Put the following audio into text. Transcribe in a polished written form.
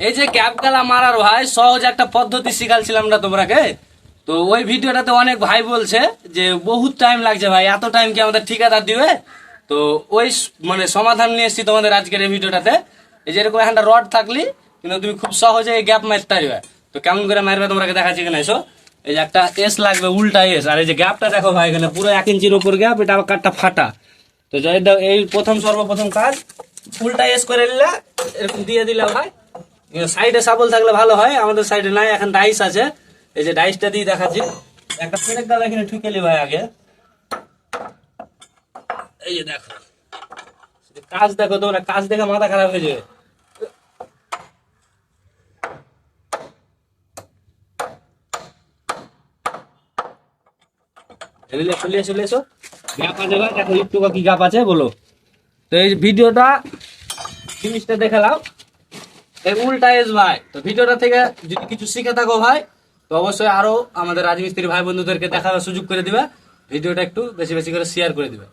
এই যে গ্যাপ গালা মারার ভাই সহজ একটা পদ্ধতি শিখালছিলাম না তোমরাকে। তো ওই ভিডিওটাতে অনেক ভাই বলছে যে বহুত টাইম লাগছে ভাই, এত টাইম কি আমাদের ঠিকাদার দিবে? তো ওই মানে সমাধান নিয়ে এসেছি তোমাদের আজকের এই ভিডিওটাতে। এই যে এরকম একটা রড থাকলি কিন্তু তুমি খুব সহজে এই গ্যাপ মারতে পারবে। তো কেমন করে মারবে তোমাকে দেখাচ্ছি কিনা এসো। এই যে একটা এস লাগবে, উল্টা এস। আর এই যে গ্যাপটা দেখো ভাই, এখানে পুরো 1 ইঞ্চির উপর গ্যাপ, এটা আবার কাঠটা ফাটা। তো এই সর্বপ্রথম কাজ, উল্টা এস করে নিলে এরকম দিয়ে দিলে ভাই। সাইডে সাবল থাকলে ভালো হয়, আমাদের সাইডে নাই, এখন ডাইস আছে। এই যে ডাইসটা দিয়ে দেখাচ্ছি, একটা পেরেক ডাল এখানে ঠুকেলি ভাই আগে। এই যে দেখো কাজ, দেখো তোমরা কাজ দেখে মাথা খারাপ হয়ে যাবে। চলে এসো, গ্যাপ আছে ভাই, দেখো একটু কি গ্যাপ আছে বলো। তো এই ভিডিওটা জিনিসটা দেখে নাও, এই উল্টা এস ভাই। তো ভিডিওটা থেকে যদি কিছু শিখে থাকো ভাই, তো অবশ্যই আরো আমাদের রাজমিস্ত্রি ভাই বন্ধুদেরকে দেখার সুযোগ করে দিবে। ভিডিওটা একটু বেশি বেশি করে শেয়ার করে দিবে।